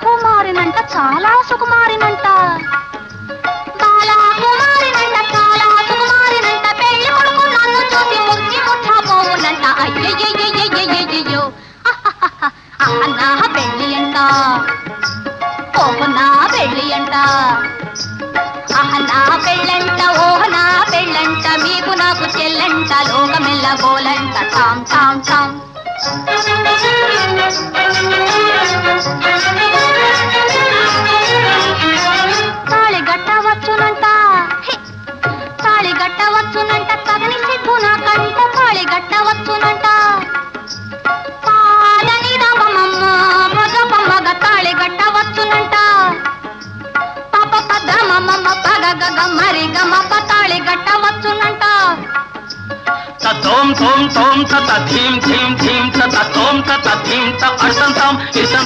కుమారినంట చాలా సుకుమారినంట బాలా కుమారినంట చాలా సుకుమారినంట పెళ్లి కొడుకు నన్ను చూసి ముచ్చి ముచ్చబోవునంట అయ్యయ్యయ్యయ్యయ్యయ్యో నా పెళ్లి అంట ఓహ్ నా పెళ్లి అంట నా పెళ్ళంట ఓహ్ నా పెళ్ళంట మీకు నాకు చెల్లంట లోకమెల్ల గోలంట టామ్ టామ్ టామ్ తాళి గట్టవచ్చునంట తాళి గట్టవచ్చునంట తగని సిగ్గు నాకంట తాళి గట్టవచ్చునంట పాదని రామమ్మ మగ తాళి గట్టవచ్చునంట పాప పద మమ్మ పగ గగ మరి గమ తాళి గట్టవచ్చునంట తోం తోం తోం తత ధీం ధీం ధీం తత తోం తత ధీం త అర్థం తాం